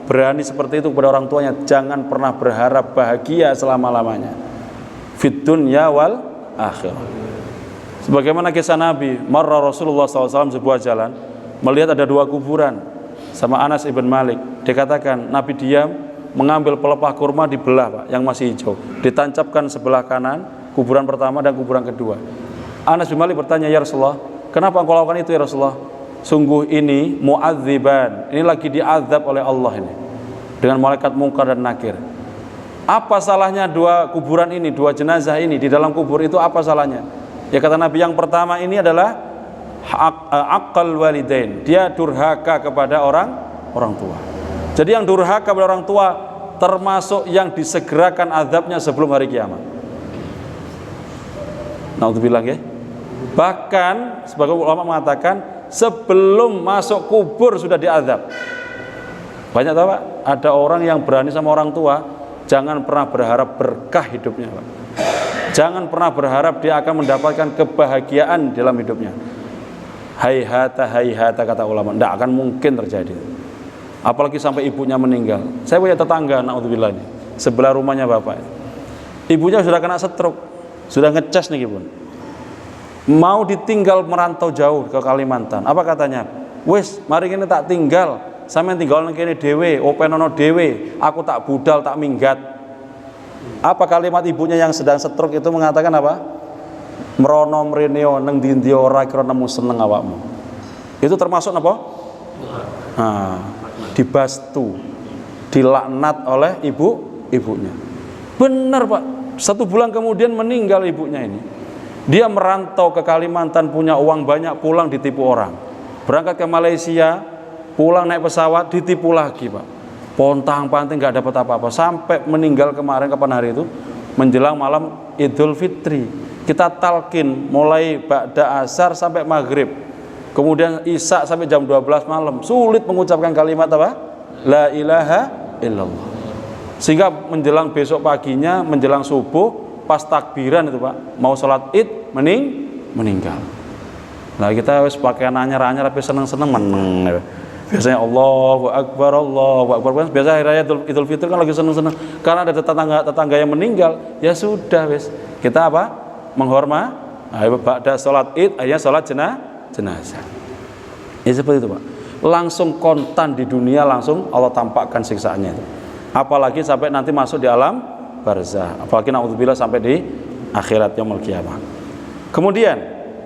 berani seperti itu kepada orang tuanya, jangan pernah berharap bahagia selama-lamanya. Fid dunya wal akhirah. Sebagaimana kisah Nabi, marra Rasulullah SAW sebuah jalan, melihat ada dua kuburan sama Anas ibn Malik. Dikatakan Nabi diam, mengambil pelepah kurma, dibelah Pak, yang masih hijau, ditancapkan sebelah kanan kuburan pertama dan kuburan kedua. Anas bin Malik bertanya, "Ya Rasulullah, kenapa engkau lakukan itu ya Rasulullah? Sungguh ini mu'adziban, ini lagi diazab oleh Allah ini dengan malaikat Munkar dan Nakir. Apa salahnya dua kuburan ini, dua jenazah ini di dalam kubur itu, apa salahnya?" Ya kata Nabi, yang pertama ini adalah aqal walidain. Dia durhaka kepada orang tua. Jadi yang durhaka kepada orang tua termasuk yang disegerakan azabnya sebelum hari kiamat. Naudzubillah ya. Bahkan sebagian ulama mengatakan sebelum masuk kubur sudah diazab. Banyak tahu Pak, ada orang yang berani sama orang tua, jangan pernah berharap berkah hidupnya Pak. Jangan pernah berharap dia akan mendapatkan kebahagiaan dalam hidupnya. Hayhata kata ulama, tidak akan mungkin terjadi. Apalagi sampai ibunya meninggal. Saya punya tetangga, naudzubillah ini, sebelah rumahnya bapak. Ibunya sudah kena stroke, sudah ngecas nih pun. Mau ditinggal merantau jauh ke Kalimantan. Apa katanya? Wes, mari ini tak tinggal. Sampeyan tinggal nang kene dhewe, openono dhewe. Aku tak budal, tak minggat. Apa kalimat ibunya yang sedang stroke itu mengatakan apa? Merono mreneo nang ndi ora kira nemu seneng awakmu. Itu termasuk apa? Nah, dibastu, dilaknat oleh ibunya. Benar Pak, 1 bulan kemudian meninggal ibunya ini. Dia merantau ke Kalimantan, punya uang banyak, pulang ditipu orang. Berangkat ke Malaysia, pulang naik pesawat, ditipu lagi Pak. Pontang-panting gak dapat apa-apa. Sampai meninggal kemarin, kapan hari itu? Menjelang malam Idul Fitri. Kita talqin mulai ba'da asar sampai maghrib. Kemudian isya sampai jam 12 malam. Sulit mengucapkan kalimat apa? La ilaha illallah. Sehingga menjelang besok paginya, menjelang subuh, pas takbiran itu Pak, mau sholat id meninggal. Nah kita harus pakai anyar-anyar tapi seneng-seneng meneng. Biasanya Allahu Akbar kan biasa hari raya Idul Fitri kan lagi seneng-seneng. Karena ada tetangga yang meninggal, ya sudah wes. Kita apa? Menghormati. Ba'da sholat id, akhirnya sholat jenazah. Ya seperti itu Pak. Langsung kontan di dunia, langsung Allah tampakkan siksaannya itu. Apalagi sampai nanti masuk di alam barzah, apalagi naudzubillah sampai di akhirat yaumul qiyamah. Kemudian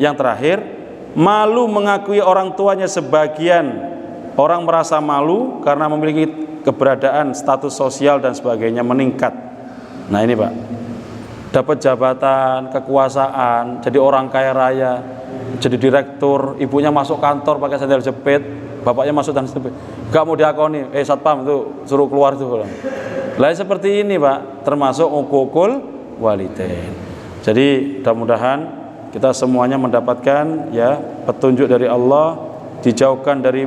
yang terakhir, malu mengakui orang tuanya. Sebagian orang merasa malu karena memiliki keberadaan, status sosial dan sebagainya meningkat. Nah ini Pak, dapat jabatan, kekuasaan, jadi orang kaya raya, jadi direktur, ibunya masuk kantor pakai sandal jepit, bapaknya masuk dan jepit, gak mau diakoni, satpam itu suruh keluar itu. Lah seperti ini Pak, termasuk uququl walidain. Jadi mudah-mudahan kita semuanya mendapatkan ya petunjuk dari Allah, dijauhkan dari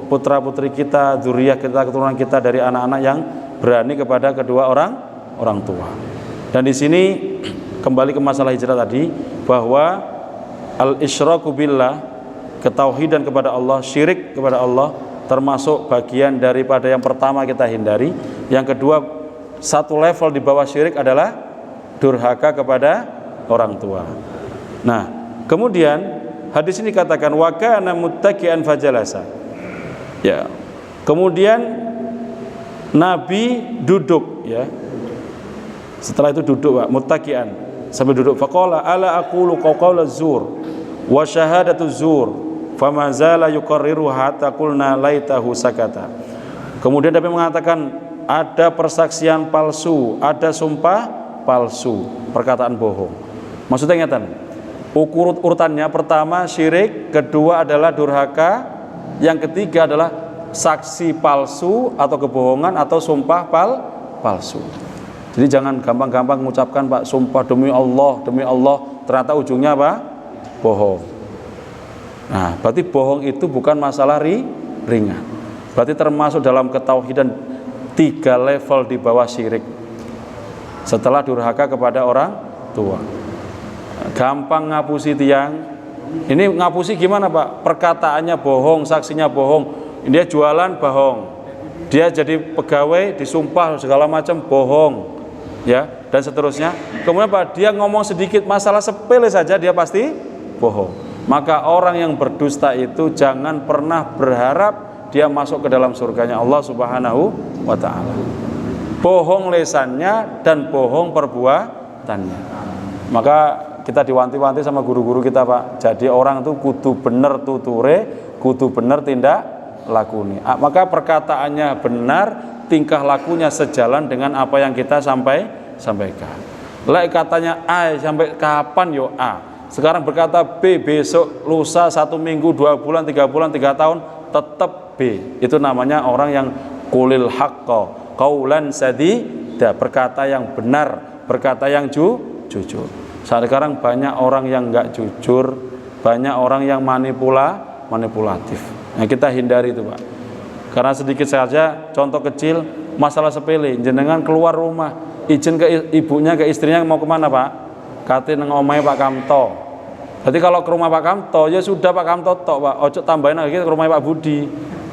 putra-putri kita, dzurriyyah kita, keturunan kita dari anak-anak yang berani kepada kedua orang tua. Dan di sini kembali ke masalah hijrah tadi, bahwa al-isyraku billah, ketauhidan kepada Allah, syirik kepada Allah, termasuk bagian daripada yang pertama kita hindari. Yang kedua, satu level di bawah syirik adalah durhaka kepada orang tua. Nah, kemudian hadis ini katakan wa kana muttaqian fajalasa. Ya. Kemudian Nabi duduk ya. Setelah itu duduk Pak, muttaqian, sambil duduk. Faqala ala aqulu qaula zur wa syahadatu zur fama zala yuqarriru hatta qulna laitahu sakata. Kemudian Nabi mengatakan ada persaksian palsu, ada sumpah palsu, perkataan bohong. Maksudnya ngeten, urutannya pertama syirik, kedua adalah durhaka, yang ketiga adalah saksi palsu atau kebohongan atau sumpah palsu. Jadi jangan gampang-gampang mengucapkan Pak sumpah demi Allah, ternyata ujungnya apa? Bohong. Nah, berarti bohong itu bukan masalah ringan. Berarti termasuk dalam ketauhidan 3 level di bawah syirik. Setelah durhaka kepada orang tua. Gampang ngapusi tiang. Ini ngapusi gimana Pak? Perkataannya bohong, saksinya bohong. Dia jualan bohong. Dia jadi pegawai disumpah segala macam bohong. Ya, dan seterusnya. Kemudian Pak, dia ngomong sedikit masalah sepele saja dia pasti bohong. Maka orang yang berdusta itu jangan pernah berharap dia masuk ke dalam surganya Allah Subhanahu wa ta'ala. Bohong lesannya dan bohong perbuatannya. Maka kita diwanti-wanti sama guru-guru kita Pak. Jadi orang itu kudu bener tuture, kudu bener tindak lakuni. Maka perkataannya benar, tingkah lakunya sejalan dengan apa yang kita sampaikan. Lek katanya A sampai kapan yo A, sekarang berkata B, besok, lusa, 1 minggu, 2 bulan, 3 bulan, 3 tahun tetap B. Itu namanya orang yang qulil haqqo qaulan sadida, berkata yang benar, berkata yang jujur. Sekarang banyak orang yang enggak jujur, banyak orang yang manipulatif. Nah, kita hindari itu, Pak. Karena sedikit saja contoh kecil, masalah sepele, jenengan keluar rumah, izin ke ibunya, ke istrinya mau kemana, Pak? Kate nang omahe Pak Kamto. Berarti kalau ke rumah Pak Kamto, ya sudah Pak Kamto tok, Pak. Ojo tambahin lagi ke rumah Pak Budi.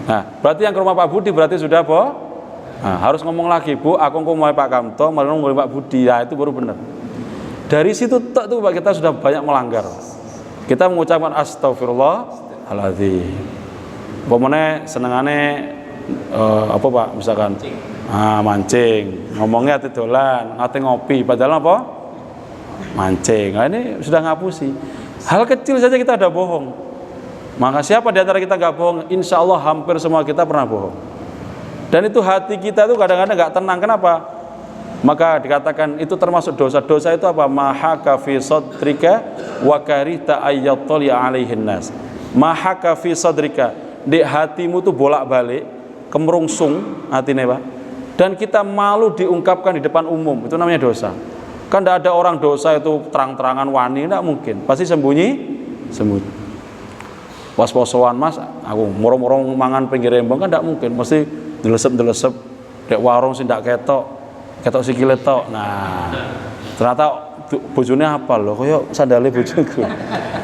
Nah, berarti yang ke rumah Pak Budi berarti sudah, Pak. Nah, harus ngomong lagi, Bu, aku ke rumah Pak Kamto, malah ngomong Pak Budi. Nah, itu baru benar. Dari situ tok tuh, Pak, kita sudah banyak melanggar. Kita mengucapkan astagfirullahaladzim. Pemene senengane apa, Pak, misalkan mancing, ngomongnya ati dolan, ati ngopi, padahal apa? Mancing. Nah, ini sudah ngapusi. Hal kecil saja kita ada bohong. Maka siapa di antara kita nggak bohong? Insya Allah hampir semua kita pernah bohong. Dan itu hati kita itu kadang-kadang nggak tenang. Kenapa? Maka dikatakan itu termasuk dosa-dosa itu apa? Mahaka fi sadrika wa karita ayyattali alaihin nas. Mahaka fi sadrika, di hatimu tuh bolak-balik, kemerungsung hatine, Pak. Dan kita malu diungkapkan di depan umum. Itu namanya dosa. Kan tidak ada orang dosa itu terang-terangan wani, tidak mungkin. Pasti sembunyi. Was-wasoan, Mas, aku moro-moro mangan pinggir embong kan tidak mungkin. Mesti delesep-delesep dek warung sing ndak ketok sikile tok. Nah, ternyata bojone apa loh, koyo sandale bojoku.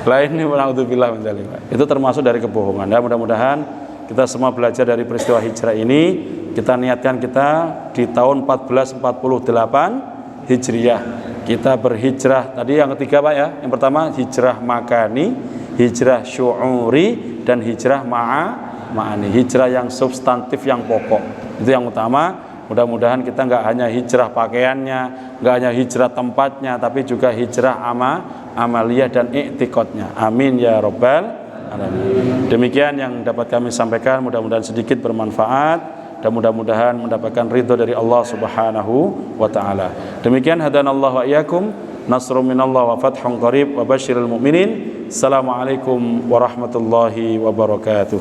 Lah ini naudzubillah min dzalik. Itu termasuk dari kebohongan. Ya, mudah-mudahan kita semua belajar dari peristiwa hijrah ini. Kita niatkan kita di tahun 1448 Hijriah kita berhijrah. Tadi yang ketiga, Pak, ya. Yang pertama hijrah makani, hijrah syu'uri, dan hijrah ma'ani. Hijrah yang substantif, yang pokok. Itu yang utama. Mudah-mudahan kita nggak hanya hijrah pakaiannya, nggak hanya hijrah tempatnya, tapi juga hijrah amaliyah dan i'tiqadnya. Amin ya rabbal alamin. Demikian yang dapat kami sampaikan, mudah-mudahan sedikit bermanfaat dan mudah-mudahan mendapatkan ridho dari Allah Subhanahu wa taala. Demikian hadanallahu wa iyyakum, nasrun minallah wa fathun qarib wa basyiril mu'minin. Assalamualaikum warahmatullahi wabarakatuh.